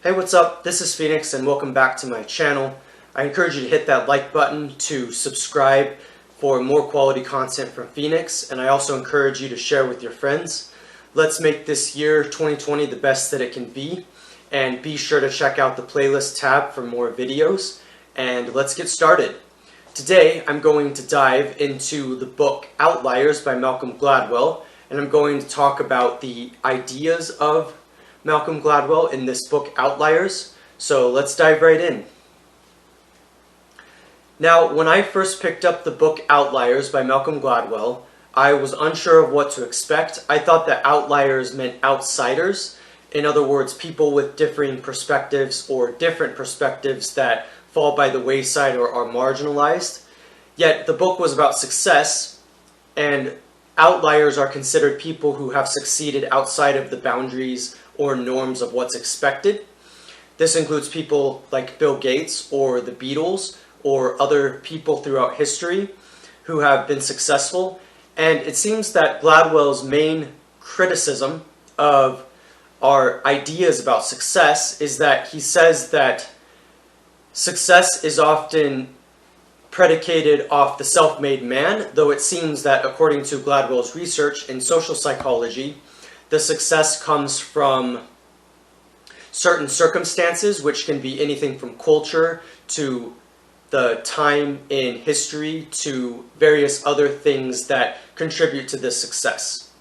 Hey, what's up? This is Phoenix and welcome back to my channel. I encourage you to hit that like button to subscribe for more quality content from Phoenix, and I also encourage you to share with your friends. Let's make this year 2020 the best that it can be, and be sure to check out the playlist tab for more videos, and let's get started. Today I'm going to dive into the book Outliers by Malcolm Gladwell, and I'm going to talk about the ideas of Malcolm Gladwell in this book Outliers. So let's dive right in. Now, when I first picked up the book Outliers by Malcolm Gladwell, I was unsure of what to expect. I thought that outliers meant outsiders. In other words, people with differing perspectives or different perspectives that fall by the wayside or are marginalized. Yet the book was about success, and outliers are considered people who have succeeded outside of the boundaries or norms of what's expected. This includes people like Bill Gates or the Beatles or other people throughout history who have been successful. And it seems that Gladwell's main criticism of our ideas about success is that he says that success is often predicated off the self-made man, though it seems that according to Gladwell's research in social psychology, the success comes from certain circumstances, which can be anything from culture to the time in history to various other things that contribute to this success.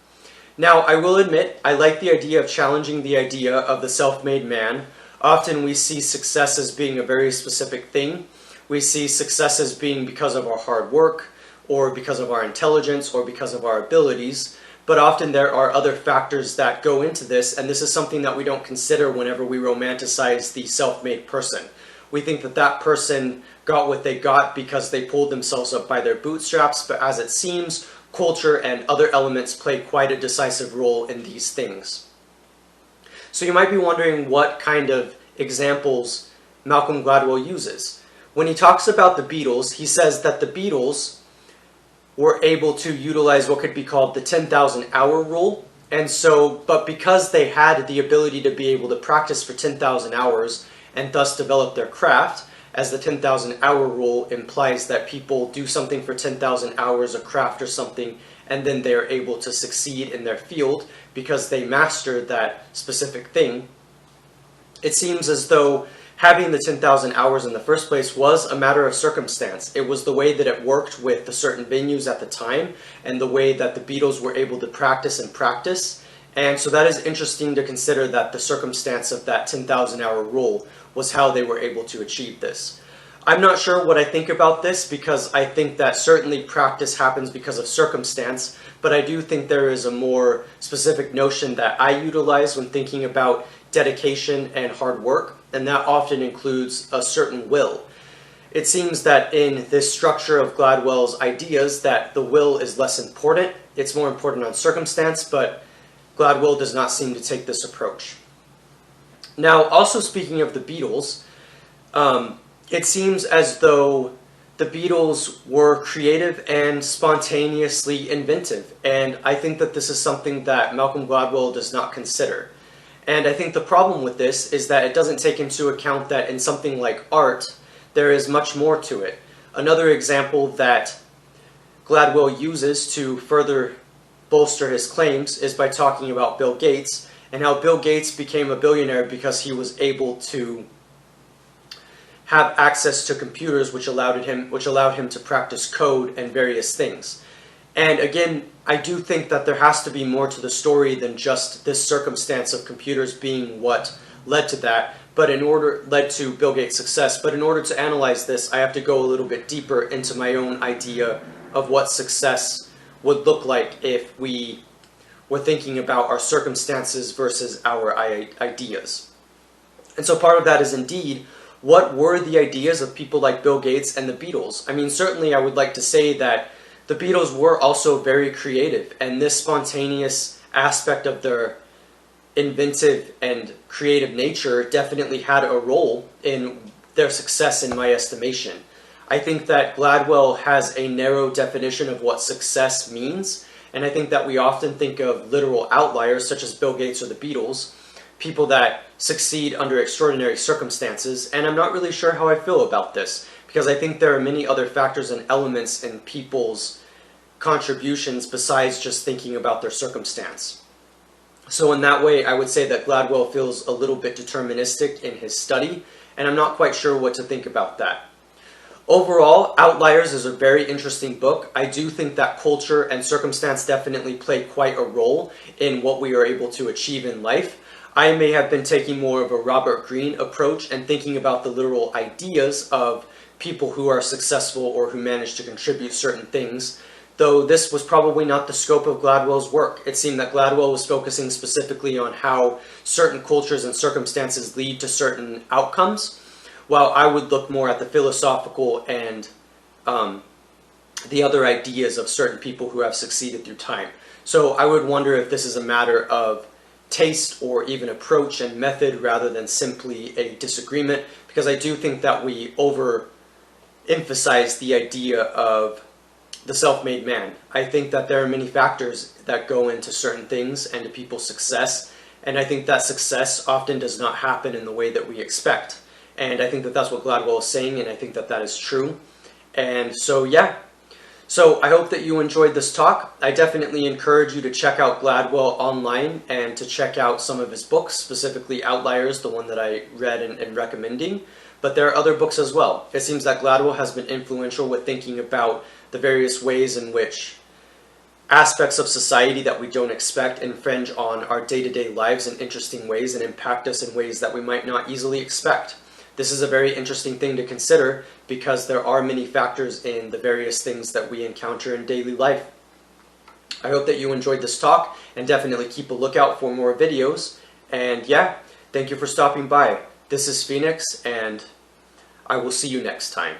Now, I will admit, I like the idea of challenging the idea of the self-made man. Often we see success as being a very specific thing. We see success as being because of our hard work, or because of our intelligence, or because of our abilities. But often there are other factors that go into this, and this is something that we don't consider whenever we romanticize the self-made person. We think that that person got what they got because they pulled themselves up by their bootstraps, but as it seems, culture and other elements play quite a decisive role in these things. So you might be wondering what kind of examples Malcolm Gladwell uses. When he talks about the Beatles, he says that the Beatles were able to utilize what could be called the 10,000 hour rule. And so, but because they had the ability to be able to practice for 10,000 hours and thus develop their craft, as the 10,000 hour rule implies that people do something for 10,000 hours, a craft or something, and then they are able to succeed in their field because they mastered that specific thing. It seems as though having the 10,000 hours in the first place was a matter of circumstance. It was the way that it worked with the certain venues at the time and the way that the Beatles were able to practice. And so that is interesting to consider, that the circumstance of that 10,000 hour rule was how they were able to achieve this. I'm not sure what I think about this, because I think that certainly practice happens because of circumstance, but I do think there is a more specific notion that I utilize when thinking about dedication and hard work, and that often includes a certain will. It seems that in this structure of Gladwell's ideas that the will is less important, it's more important on circumstance, but Gladwell does not seem to take this approach. Now, also speaking of the Beatles, it seems as though the Beatles were creative and spontaneously inventive, and I think that this is something that Malcolm Gladwell does not consider. And I think the problem with this is that it doesn't take into account that in something like art, there is much more to it. Another example that Gladwell uses to further bolster his claims is by talking about Bill Gates, and how Bill Gates became a billionaire because he was able to have access to computers, which allowed him to practice code and various things. And again, I do think that there has to be more to the story than just this circumstance of computers being what led to that, led to Bill Gates' success. But in order to analyze this, I have to go a little bit deeper into my own idea of what success would look like if we were thinking about our circumstances versus our ideas. And so part of that is indeed, what were the ideas of people like Bill Gates and the Beatles? I mean, certainly I would like to say that the Beatles were also very creative, and this spontaneous aspect of their inventive and creative nature definitely had a role in their success, in my estimation. I think that Gladwell has a narrow definition of what success means, And I think that we often think of literal outliers, such as Bill Gates or the Beatles, people that succeed under extraordinary circumstances, and I'm not really sure how I feel about this, because I think there are many other factors and elements in people's contributions besides just thinking about their circumstance. So in that way, I would say that Gladwell feels a little bit deterministic in his study, and I'm not quite sure what to think about that. Overall, Outliers is a very interesting book. I do think that culture and circumstance definitely play quite a role in what we are able to achieve in life. I may have been taking more of a Robert Greene approach and thinking about the literal ideas of people who are successful or who manage to contribute certain things, though this was probably not the scope of Gladwell's work. It seemed that Gladwell was focusing specifically on how certain cultures and circumstances lead to certain outcomes, while I would look more at the philosophical and the other ideas of certain people who have succeeded through time. So I would wonder if this is a matter of taste or even approach and method rather than simply a disagreement, because I do think that we overemphasize the idea of the self-made man. I think that there are many factors that go into certain things and to people's success, and I think that success often does not happen in the way that we expect. And I think that that's what Gladwell is saying, and I think that that is true. And so, yeah. So I hope that you enjoyed this talk. I definitely encourage you to check out Gladwell online and to check out some of his books, specifically Outliers, the one that I read and recommending. But there are other books as well. It seems that Gladwell has been influential with thinking about the various ways in which aspects of society that we don't expect infringe on our day-to-day lives in interesting ways and impact us in ways that we might not easily expect. This is a very interesting thing to consider because there are many factors in the various things that we encounter in daily life. I hope that you enjoyed this talk, and definitely keep a lookout for more videos. And yeah, thank you for stopping by. This is Phoenix, and I will see you next time.